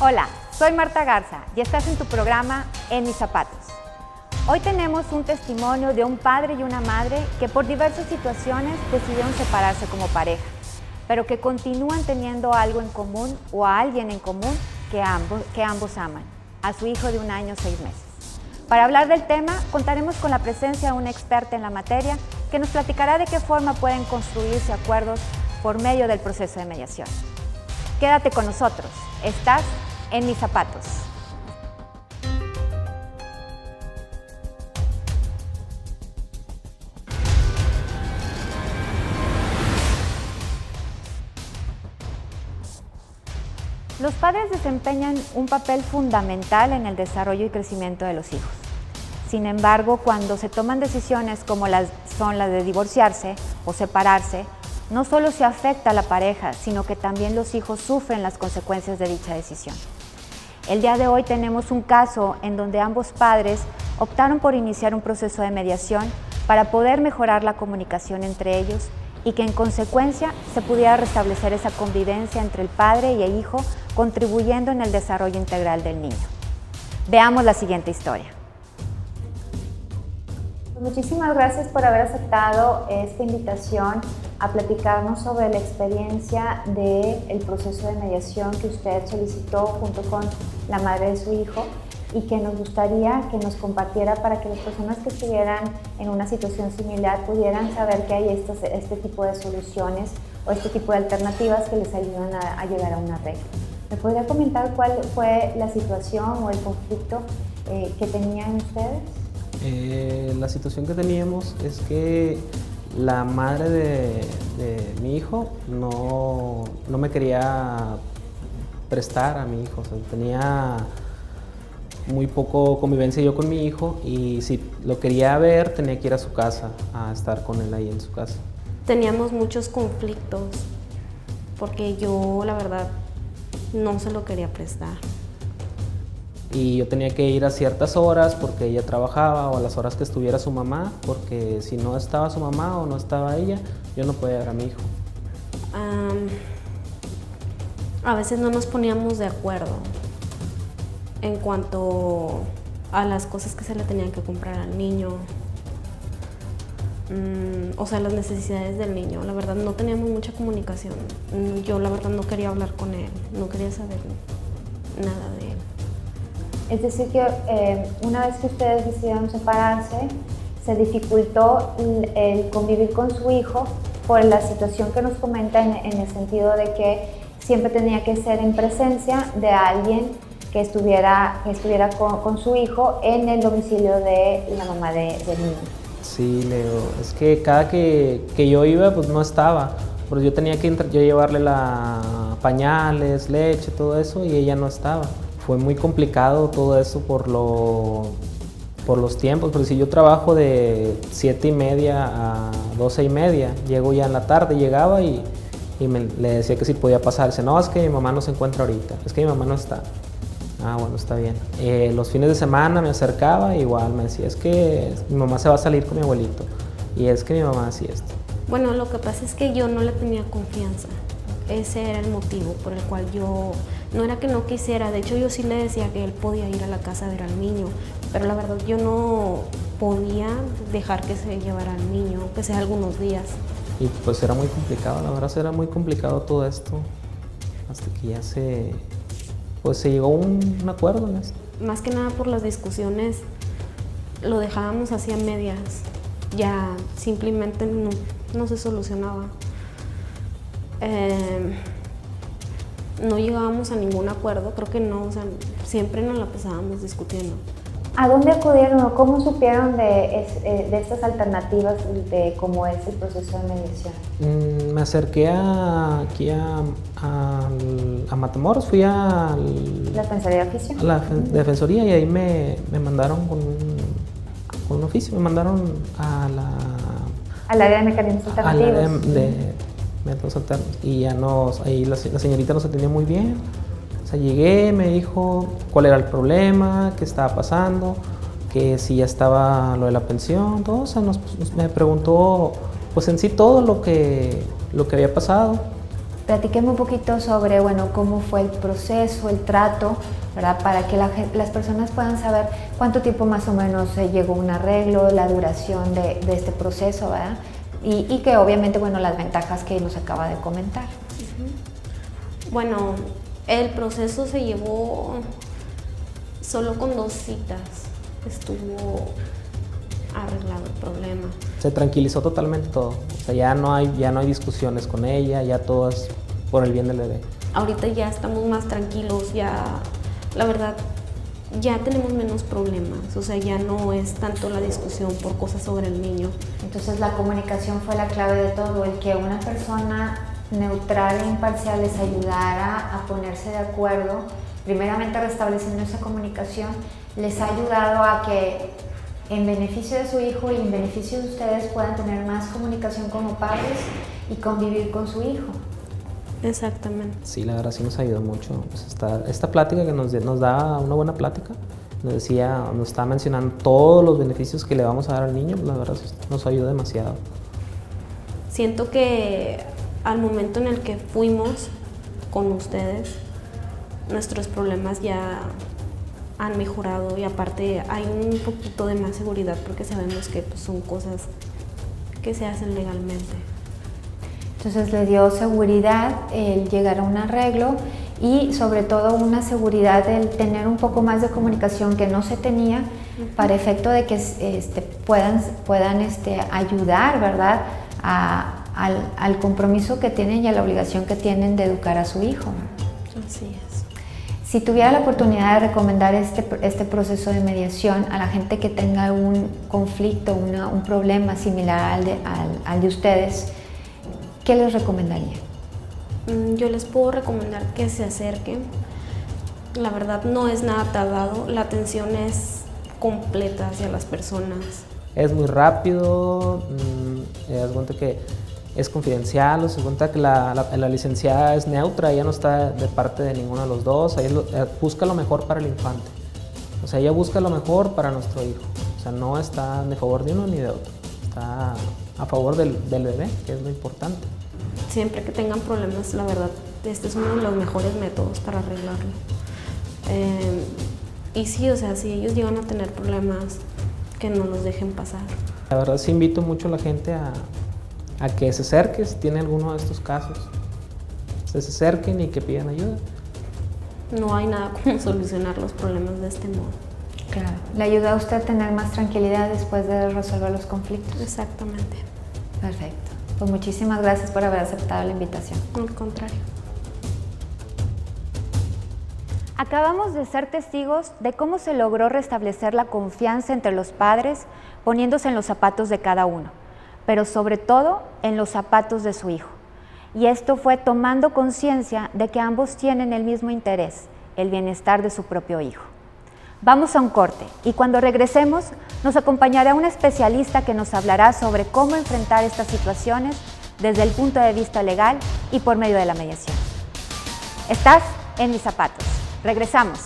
Hola, soy Marta Garza y estás en tu programa En mis zapatos. Hoy tenemos un testimonio de un padre y una madre que por diversas situaciones decidieron separarse como pareja, pero que continúan teniendo algo en común o a alguien en común que ambos aman, a su hijo de 1 año 6 meses. Para hablar del tema, contaremos con la presencia de una experta en la materia que nos platicará de qué forma pueden construirse acuerdos por medio del proceso de mediación. Quédate con nosotros, estás en mis zapatos. Los padres desempeñan un papel fundamental en el desarrollo y crecimiento de los hijos. Sin embargo, cuando se toman decisiones como son las de divorciarse o separarse, no solo se afecta a la pareja, sino que también los hijos sufren las consecuencias de dicha decisión. El día de hoy tenemos un caso en donde ambos padres optaron por iniciar un proceso de mediación para poder mejorar la comunicación entre ellos y que en consecuencia se pudiera restablecer esa convivencia entre el padre y el hijo, contribuyendo en el desarrollo integral del niño. Veamos la siguiente historia. Muchísimas gracias por haber aceptado esta invitación a platicarnos sobre la experiencia del proceso de mediación que usted solicitó junto con la madre de su hijo y que nos gustaría que nos compartiera para que las personas que estuvieran en una situación similar pudieran saber que hay este tipo de soluciones o este tipo de alternativas que les ayudan a llegar a un arreglo. ¿Me podría comentar cuál fue la situación o el conflicto que tenían ustedes? La situación que teníamos es que la madre de mi hijo no me quería prestar a mi hijo, o sea, tenía muy poco convivencia yo con mi hijo y si lo quería ver tenía que ir a su casa, a estar con él ahí en su casa. Teníamos muchos conflictos porque yo la verdad no se lo quería prestar. Y yo tenía que ir a ciertas horas porque ella trabajaba o a las horas que estuviera su mamá, porque si no estaba su mamá o no estaba ella, yo no podía ver a mi hijo. A veces no nos poníamos de acuerdo en cuanto a las cosas que se le tenían que comprar al niño, o sea, las necesidades del niño. La verdad no teníamos mucha comunicación. Yo la verdad no quería hablar con él, no quería saber nada de él. Es decir que una vez que ustedes decidieron separarse, se dificultó el convivir con su hijo por la situación que nos comenta en el sentido de que siempre tenía que ser en presencia de alguien que estuviera con su hijo en el domicilio de la mamá del niño. Sí, Leo, es que cada que yo iba, pues no estaba, porque yo tenía que yo llevarle pañales, leche, todo eso, y ella no estaba. Fue muy complicado todo eso por los tiempos, porque si yo trabajo de 7:30 a 12:30, llego ya en la tarde, llegaba y le decía que si podía pasar. Dice, no, es que mi mamá no se encuentra ahorita, es que mi mamá no está. Ah, bueno, está bien. Los fines de semana me acercaba, igual me decía, es que mi mamá se va a salir con mi abuelito, y es que mi mamá hacía esto. Bueno, lo que pasa es que yo no le tenía confianza. Ese era el motivo por el cual yo, no era que no quisiera, de hecho yo sí le decía que él podía ir a la casa a ver al niño, pero la verdad yo no podía dejar que se llevara al niño, que sea algunos días. Y pues era muy complicado, la verdad era muy complicado todo esto, hasta que ya se llegó a un acuerdo en esto. Más que nada por las discusiones, lo dejábamos así a medias, ya simplemente no se solucionaba. No llegábamos a ningún acuerdo, creo que no, o sea, siempre nos la pasábamos discutiendo. ¿A dónde acudieron o cómo supieron de estas alternativas de cómo es el proceso de mediación? Me acerqué aquí a Matamoros, fui a ¿La Defensoría de Oficio? A la Defensoría y ahí me mandaron con un oficio, me mandaron al área de mecanismos alternativos. Al área de métodos alternos y ya ahí la señorita nos atendió muy bien. O sea, llegué, me dijo cuál era el problema, qué estaba pasando, que si ya estaba lo de la pensión, todo. O sea, me preguntó pues en sí todo lo que había pasado Platiquemos un poquito sobre, bueno, cómo fue el proceso, el trato, ¿verdad? Para que las personas puedan saber cuánto tiempo más o menos llegó un arreglo, la duración de este proceso, ¿verdad? Y que obviamente, bueno, las ventajas que nos acaba de comentar. Bueno, el proceso se llevó solo con 2 citas, estuvo arreglado el problema. Se tranquilizó totalmente todo, o sea, ya no hay discusiones con ella, ya todo es por el bien del bebé. Ahorita ya estamos más tranquilos, ya, la verdad, ya tenemos menos problemas, o sea, ya no es tanto la discusión por cosas sobre el niño. Entonces la comunicación fue la clave de todo, el que una persona neutral e imparcial les ayudara a ponerse de acuerdo, primeramente restableciendo esa comunicación, les ha ayudado a que en beneficio de su hijo y en beneficio de ustedes puedan tener más comunicación como padres y convivir con su hijo. Exactamente. Sí, la verdad sí nos ayudó mucho. Pues esta plática que nos da una buena plática, nos estaba mencionando todos los beneficios que le vamos a dar al niño, la verdad nos ayudó demasiado. Siento que al momento en el que fuimos con ustedes, nuestros problemas ya han mejorado y aparte hay un poquito de más seguridad porque sabemos que pues, son cosas que se hacen legalmente. Entonces le dio seguridad el llegar a un arreglo y sobre todo una seguridad el tener un poco más de comunicación que no se tenía para efecto de que puedan ayudar, ¿verdad? Al compromiso que tienen y a la obligación que tienen de educar a su hijo. Así es. Si tuviera la oportunidad de recomendar este proceso de mediación a la gente que tenga algún conflicto, un problema similar al de ustedes, ¿qué les recomendaría? Yo les puedo recomendar que se acerquen. La verdad no es nada tardado, la atención es completa hacia las personas. Es muy rápido, haz cuenta que es confidencial, o se cuenta que la licenciada es neutra, ella no está de parte de ninguno de los dos, ella busca lo mejor para el infante. O sea, ella busca lo mejor para nuestro hijo. O sea, no está de favor de uno ni de otro, está a favor del bebé, que es lo importante. Siempre que tengan problemas, la verdad, este es uno de los mejores métodos para arreglarlo. Y sí, o sea, si ellos llegan a tener problemas, que no los dejen pasar. La verdad sí invito mucho a la gente a que se acerque si tiene alguno de estos casos. Se acerquen y que pidan ayuda. No hay nada como solucionar los problemas de este modo. Claro. ¿Le ayuda a usted a tener más tranquilidad después de resolver los conflictos? Exactamente. Perfecto. Pues muchísimas gracias por haber aceptado la invitación. Al contrario. Acabamos de ser testigos de cómo se logró restablecer la confianza entre los padres poniéndose en los zapatos de cada uno, pero sobre todo en los zapatos de su hijo. Y esto fue tomando conciencia de que ambos tienen el mismo interés, el bienestar de su propio hijo. Vamos a un corte y cuando regresemos nos acompañará un especialista que nos hablará sobre cómo enfrentar estas situaciones desde el punto de vista legal y por medio de la mediación. Estás en mis zapatos. Regresamos.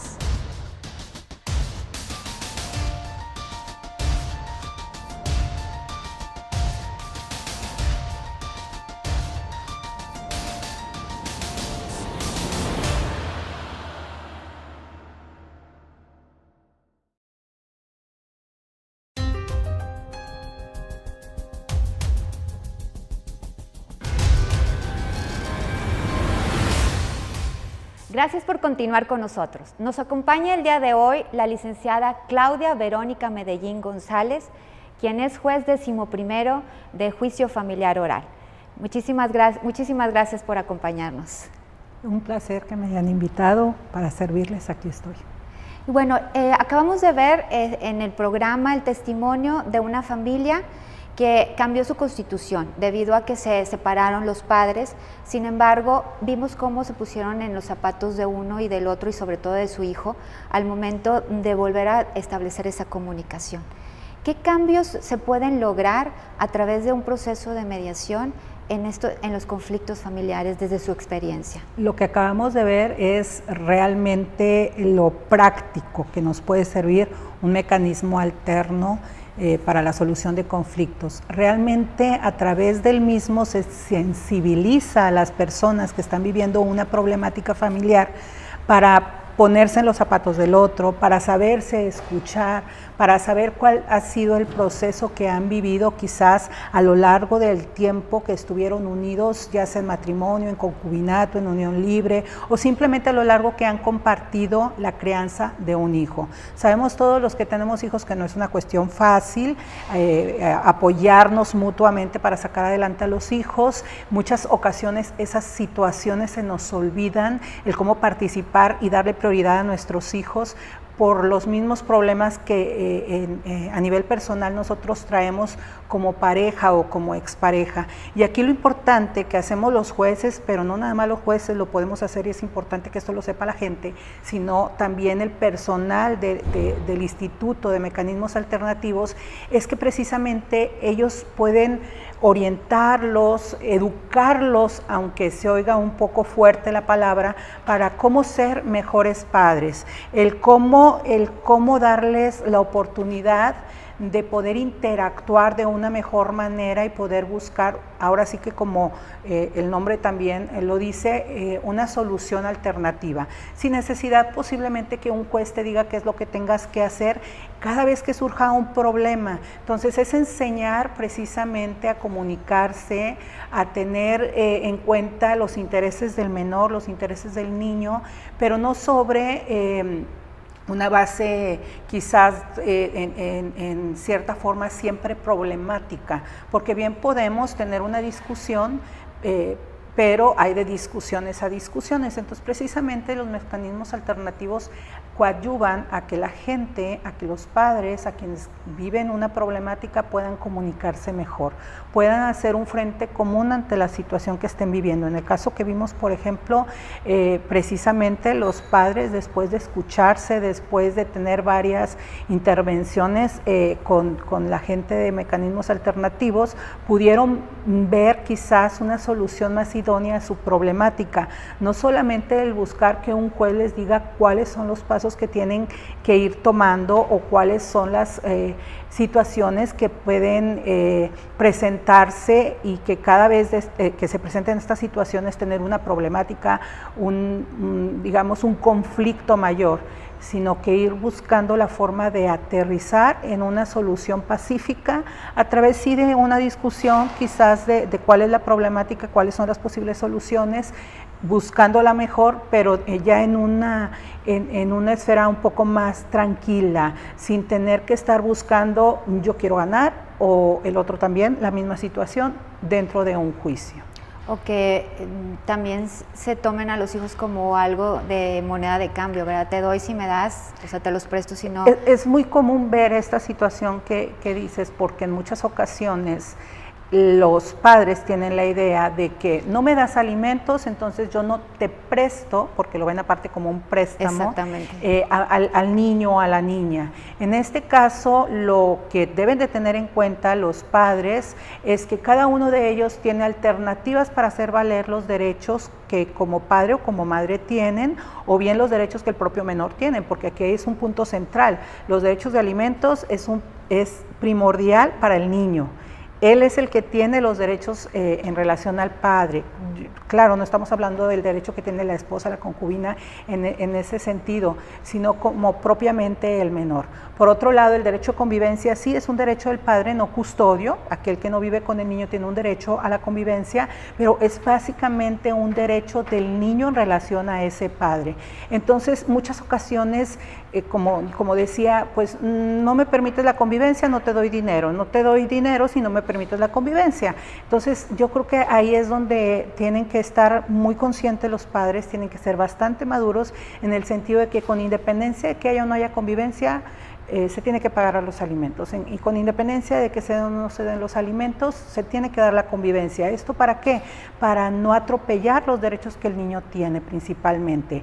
Gracias por continuar con nosotros. Nos acompaña el día de hoy la licenciada Claudia Verónica Medellín González, quien es juez 11º de Juicio Familiar Oral. Muchísimas gracias por acompañarnos. Un placer que me hayan invitado para servirles, aquí estoy. Y bueno, acabamos de ver en el programa el testimonio de una familia que cambió su constitución debido a que se separaron los padres. Sin embargo, vimos cómo se pusieron en los zapatos de uno y del otro y sobre todo de su hijo al momento de volver a establecer esa comunicación. ¿Qué cambios se pueden lograr a través de un proceso de mediación en los conflictos familiares desde su experiencia? Lo que acabamos de ver es realmente lo práctico que nos puede servir, un mecanismo alterno para la solución de conflictos. Realmente a través del mismo se sensibiliza a las personas que están viviendo una problemática familiar para ponerse en los zapatos del otro, para saberse escuchar, para saber cuál ha sido el proceso que han vivido quizás a lo largo del tiempo que estuvieron unidos, ya sea en matrimonio, en concubinato, en unión libre, o simplemente a lo largo que han compartido la crianza de un hijo. Sabemos todos los que tenemos hijos que no es una cuestión fácil apoyarnos mutuamente para sacar adelante a los hijos. Muchas ocasiones esas situaciones se nos olvidan, el cómo participar y darle prioridad a nuestros hijos por los mismos problemas que a nivel personal nosotros traemos como pareja o como expareja. Y aquí lo importante que hacemos los jueces, pero no nada más los jueces lo podemos hacer, y es importante que esto lo sepa la gente, sino también el personal del Instituto de Mecanismos Alternativos, es que precisamente ellos pueden orientarlos, educarlos, aunque se oiga un poco fuerte la palabra, para cómo ser mejores padres, el cómo darles la oportunidad de poder interactuar de una mejor manera y poder buscar, ahora sí que como el nombre también lo dice, una solución alternativa, sin necesidad posiblemente que un juez te diga qué es lo que tengas que hacer cada vez que surja un problema. Entonces es enseñar precisamente a comunicarse, a tener en cuenta los intereses del menor, los intereses del niño, pero no sobre una base quizás en cierta forma siempre problemática, porque bien podemos tener una discusión, pero hay de discusiones a discusiones. Entonces precisamente los mecanismos alternativos coadyuvan a que la gente, a que los padres, a quienes viven una problemática puedan comunicarse mejor, puedan hacer un frente común ante la situación que estén viviendo. En el caso que vimos, por ejemplo, precisamente los padres, después de escucharse, después de tener varias intervenciones con la gente de mecanismos alternativos, pudieron ver quizás una solución más idónea a su problemática. No solamente el buscar que un juez les diga cuáles son los pasos que tienen que ir tomando o cuáles son las situaciones que pueden presentarse, y que cada vez que se presenten estas situaciones tener una problemática, digamos un conflicto mayor, sino que ir buscando la forma de aterrizar en una solución pacífica a través sí de una discusión quizás de cuál es la problemática, cuáles son las posibles soluciones, buscando la mejor, pero ya en una esfera un poco más tranquila, sin tener que estar buscando yo quiero ganar o el otro también, la misma situación dentro de un juicio. O que también se tomen a los hijos como algo de moneda de cambio, ¿verdad? Te doy si me das, o sea, te los presto si no. Es muy común ver esta situación que dices, porque en muchas ocasiones los padres tienen la idea de que no me das alimentos, entonces yo no te presto, porque lo ven aparte como un préstamo al niño o a la niña. En este caso, lo que deben de tener en cuenta los padres es que cada uno de ellos tiene alternativas para hacer valer los derechos que como padre o como madre tienen, o bien los derechos que el propio menor tiene, porque aquí es un punto central. Los derechos de alimentos es primordial para el niño. Él es el que tiene los derechos en relación al padre. Claro, no estamos hablando del derecho que tiene la esposa, la concubina, en ese sentido, sino como propiamente el menor. Por otro lado, el derecho a convivencia sí es un derecho del padre, no custodio. Aquel que no vive con el niño tiene un derecho a la convivencia, pero es básicamente un derecho del niño en relación a ese padre. Entonces, muchas ocasiones, como decía, pues no me permites la convivencia, no te doy dinero. No te doy dinero si no me permites la convivencia. Entonces yo creo que ahí es donde tienen que estar muy conscientes los padres, tienen que ser bastante maduros en el sentido de que con independencia de que haya o no haya convivencia, se tiene que pagar los alimentos, y con independencia de que se den o no se den los alimentos, se tiene que dar la convivencia. ¿Esto para qué? Para no atropellar los derechos que el niño tiene principalmente.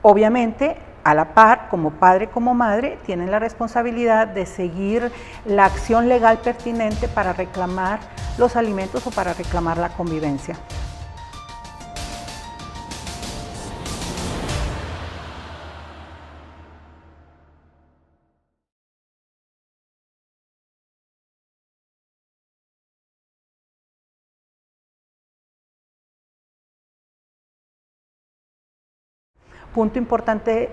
Obviamente a la par, como padre, como madre, tienen la responsabilidad de seguir la acción legal pertinente para reclamar los alimentos o para reclamar la convivencia. Punto importante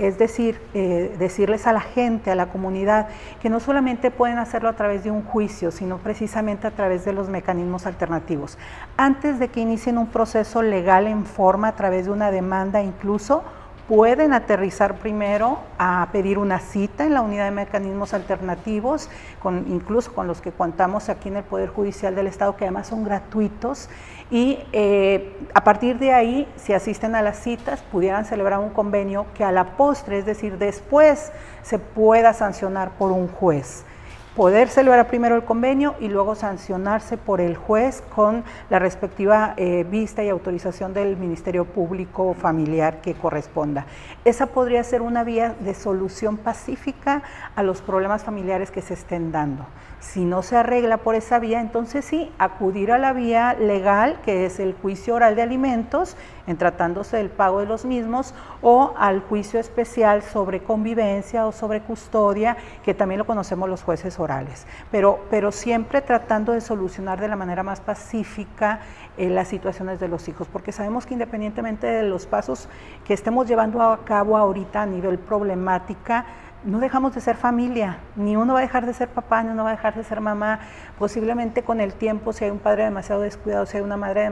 es decirles a la gente, a la comunidad, que no solamente pueden hacerlo a través de un juicio, sino precisamente a través de los mecanismos alternativos. Antes de que inicien un proceso legal en forma, a través de una demanda incluso, pueden aterrizar primero a pedir una cita en la unidad de mecanismos alternativos, incluso con los que contamos aquí en el Poder Judicial del Estado, que además son gratuitos, y a partir de ahí, si asisten a las citas, pudieran celebrar un convenio que a la postre, es decir, después se pueda sancionar por un juez. Poder celebrar primero el convenio y luego sancionarse por el juez con la respectiva vista y autorización del Ministerio Público Familiar que corresponda. Esa podría ser una vía de solución pacífica a los problemas familiares que se estén dando. Si no se arregla por esa vía, entonces sí, acudir a la vía legal, que es el juicio oral de alimentos, en tratándose del pago de los mismos, o al juicio especial sobre convivencia o sobre custodia, que también lo conocemos los jueces orales. Pero siempre tratando de solucionar de la manera más pacífica las situaciones de los hijos, porque sabemos que independientemente de los pasos que estemos llevando a cabo ahorita a nivel problemática, no dejamos de ser familia, ni uno va a dejar de ser papá, ni uno va a dejar de ser mamá. Posiblemente con el tiempo, si hay un padre demasiado descuidado, si hay una madre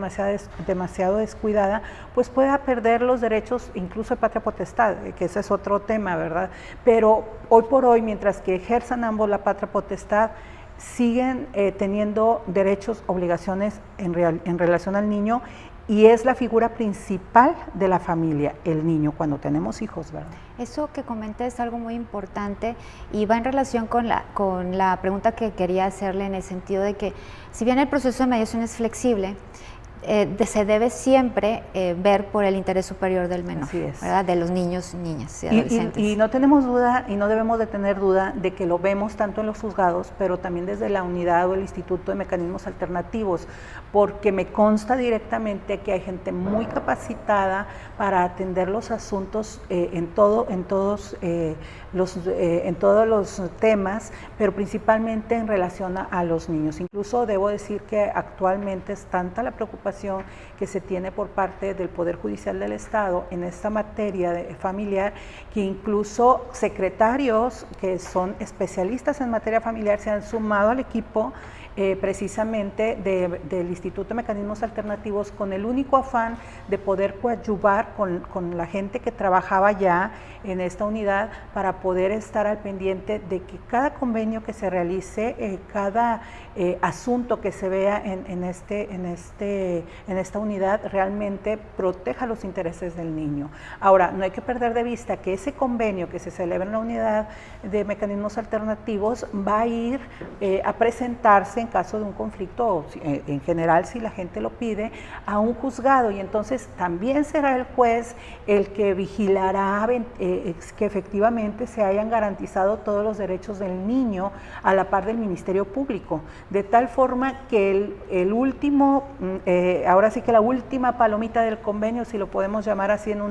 demasiado descuidada, pues pueda perder los derechos incluso de patria potestad, que ese es otro tema, ¿verdad? Pero hoy por hoy, mientras que ejerzan ambos la patria potestad, siguen teniendo derechos, obligaciones en relación al niño, y es la figura principal de la familia, el niño, cuando tenemos hijos, ¿verdad? Eso que comenté es algo muy importante y va en relación con la pregunta que quería hacerle, en el sentido de que si bien el proceso de mediación es flexible, se debe siempre ver por el interés superior del menor, ¿verdad? De los niños, niñas y adolescentes. Y no tenemos duda, y no debemos de tener duda, de que lo vemos tanto en los juzgados, pero también desde la unidad o el Instituto de Mecanismos Alternativos, porque me consta directamente que hay gente muy capacitada para atender los asuntos en todos los temas, pero principalmente en relación a los niños. Incluso debo decir que actualmente es tanta la preocupación que se tiene por parte del Poder Judicial del Estado en esta materia familiar, que incluso secretarios que son especialistas en materia familiar se han sumado al equipo precisamente del Instituto de Mecanismos Alternativos, con el único afán de poder coadyuvar con la gente que trabajaba ya en esta unidad, para poder estar al pendiente de que cada convenio que se realice, cada asunto que se vea en esta unidad, realmente proteja los intereses del niño. Ahora, no hay que perder de vista que ese convenio que se celebra en la unidad de mecanismos alternativos va a ir a presentarse en caso de un conflicto, en general si la gente lo pide, a un juzgado, y entonces también será el juez el que vigilará que efectivamente se hayan garantizado todos los derechos del niño, a la par del Ministerio Público, de tal forma que el último, ahora sí que la última palomita del convenio, si lo podemos llamar así en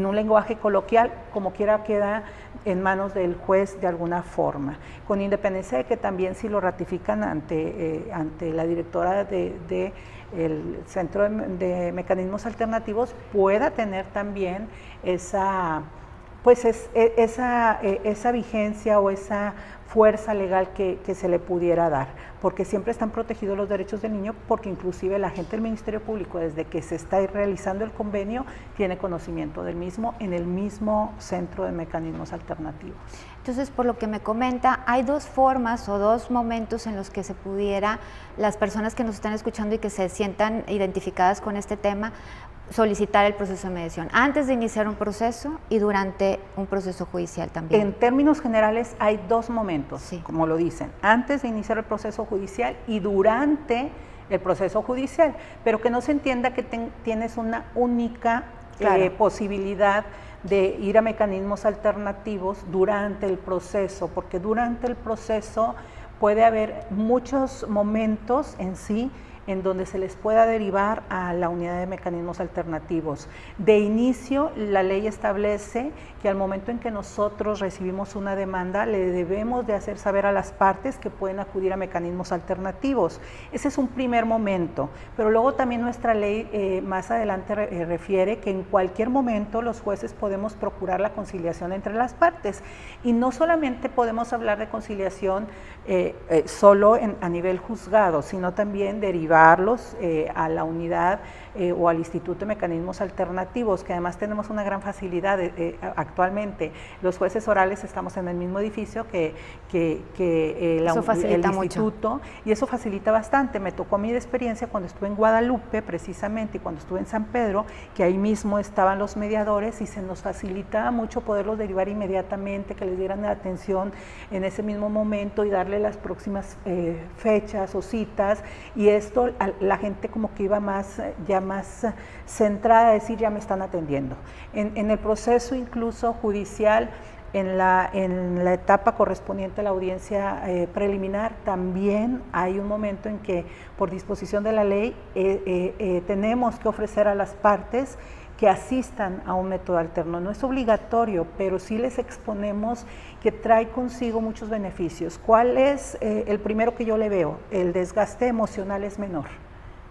un lenguaje coloquial, como quiera queda en manos del juez de alguna forma, con independencia de que también si lo ratifican ante la directora del Centro de Mecanismos Alternativos, pueda tener también esa vigencia o esa fuerza legal que se le pudiera dar, porque siempre están protegidos los derechos del niño, porque inclusive la gente del Ministerio Público, desde que se está realizando el convenio, tiene conocimiento del mismo en el mismo Centro de Mecanismos Alternativos. Entonces, por lo que me comenta, hay dos formas o dos momentos en los que se pudiera, las personas que nos están escuchando y que se sientan identificadas con este tema, solicitar el proceso de mediación: antes de iniciar un proceso y durante un proceso judicial también. En términos generales hay dos momentos, sí, como lo dicen: antes de iniciar el proceso judicial y durante el proceso judicial, pero que no se entienda que tienes una única posibilidad de ir a mecanismos alternativos durante el proceso, porque durante el proceso puede haber muchos momentos en sí en donde se les pueda derivar a la unidad de mecanismos alternativos. De inicio, la ley establece que al momento en que nosotros recibimos una demanda, le debemos de hacer saber a las partes que pueden acudir a mecanismos alternativos. Ese es un primer momento, pero luego también nuestra ley más adelante refiere que en cualquier momento los jueces podemos procurar la conciliación entre las partes, y no solamente podemos hablar de conciliación solo a nivel juzgado, sino también derivarlos a la unidad o al Instituto de Mecanismos Alternativos, que además tenemos una gran facilidad actualmente. Los jueces orales estamos en el mismo edificio que el instituto, y eso facilita bastante. Me tocó a mí de experiencia cuando estuve en Guadalupe precisamente, y cuando estuve en San Pedro, que ahí mismo estaban los mediadores y se nos facilitaba mucho poderlos derivar inmediatamente, que les dieran la atención en ese mismo momento y darle las próximas fechas o citas, y esto la gente como que iba más centrada a decir, ya me están atendiendo. En el proceso incluso judicial, en la etapa correspondiente a la audiencia preliminar, también hay un momento en que, por disposición de la ley, tenemos que ofrecer a las partes que asistan a un método alterno. No es obligatorio, pero sí les exponemos que trae consigo muchos beneficios. ¿Cuál es el primero que yo le veo? El desgaste emocional es menor.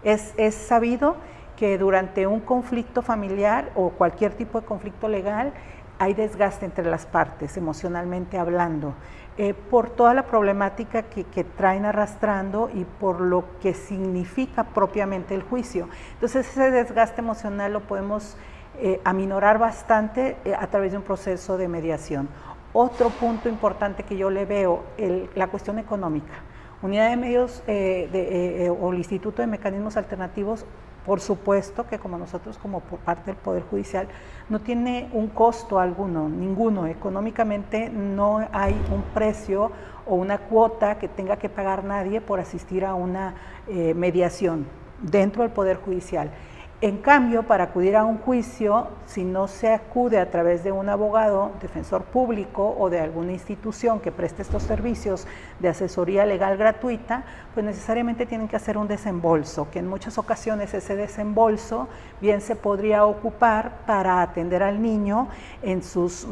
Es sabido que durante un conflicto familiar o cualquier tipo de conflicto legal hay desgaste entre las partes, emocionalmente hablando, por toda la problemática que traen arrastrando y por lo que significa propiamente el juicio. Entonces ese desgaste emocional lo podemos aminorar bastante a través de un proceso de mediación. Otro punto importante que yo le veo, la cuestión económica. Unidad de Medios o el Instituto de Mecanismos Alternativos, por supuesto que como nosotros, como por parte del Poder Judicial, no tiene un costo alguno, ninguno. Económicamente no hay un precio o una cuota que tenga que pagar nadie por asistir a una mediación dentro del Poder Judicial. En cambio, para acudir a un juicio, si no se acude a través de un abogado, defensor público o de alguna institución que preste estos servicios de asesoría legal gratuita, pues necesariamente tienen que hacer un desembolso, que en muchas ocasiones ese desembolso bien se podría ocupar para atender al niño en sus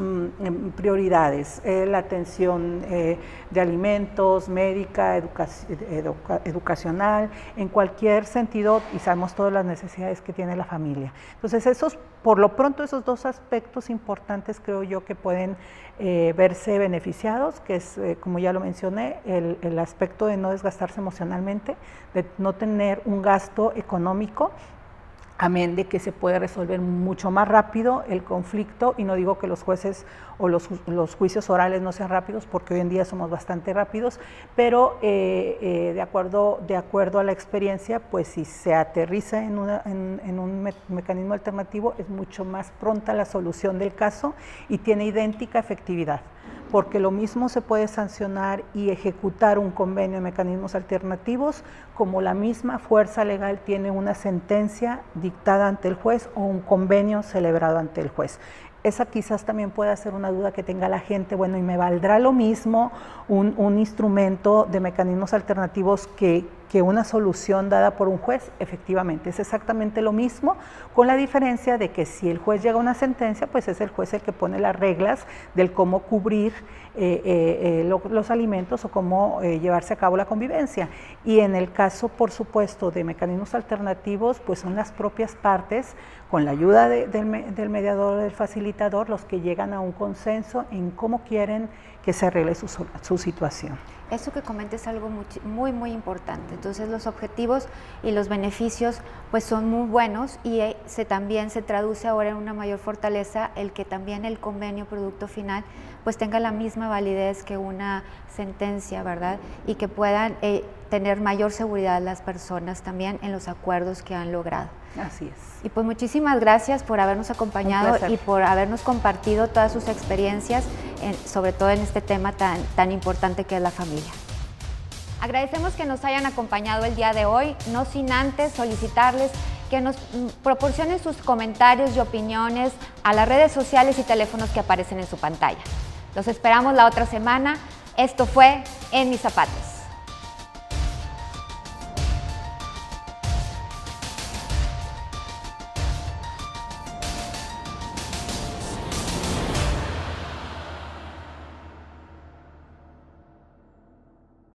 prioridades, la atención de alimentos, médica, educacional, en cualquier sentido, y sabemos todas las necesidades que tiene la familia. Entonces, por lo pronto, esos dos aspectos importantes creo yo que pueden verse beneficiados, que es, como ya lo mencioné, el aspecto de no desgastarse emocionalmente, de no tener un gasto económico, amén de que se puede resolver mucho más rápido el conflicto, y no digo que los jueces o los juicios orales no sean rápidos, porque hoy en día somos bastante rápidos, pero de acuerdo a la experiencia, pues si se aterriza en un mecanismo alternativo, es mucho más pronta la solución del caso y tiene idéntica efectividad, porque lo mismo se puede sancionar y ejecutar un convenio de mecanismos alternativos, como la misma fuerza legal tiene una sentencia dictada ante el juez o un convenio celebrado ante el juez. Esa quizás también pueda ser una duda que tenga la gente, bueno, ¿y me valdrá lo mismo un instrumento de mecanismos alternativos que una solución dada por un juez? Efectivamente, es exactamente lo mismo, con la diferencia de que si el juez llega a una sentencia, pues es el juez el que pone las reglas del cómo cubrir los alimentos o cómo llevarse a cabo la convivencia. Y en el caso, por supuesto, de mecanismos alternativos, pues son las propias partes, con la ayuda del mediador, del facilitador, los que llegan a un consenso en cómo quieren que se arregle su situación. Eso que comentes es algo muy, muy importante. Entonces, los objetivos y los beneficios pues son muy buenos, y también se traduce ahora en una mayor fortaleza el que también el convenio producto final pues tenga la misma validez que una sentencia, ¿verdad? Y que puedan tener mayor seguridad las personas también en los acuerdos que han logrado. Así es. Y pues muchísimas gracias por habernos acompañado y por habernos compartido todas sus experiencias, sobre todo en este tema tan importante que es la familia. Agradecemos que nos hayan acompañado el día de hoy, no sin antes solicitarles que nos proporcionen sus comentarios y opiniones a las redes sociales y teléfonos que aparecen en su pantalla. Los esperamos la otra semana. Esto fue En Mis Zapatos.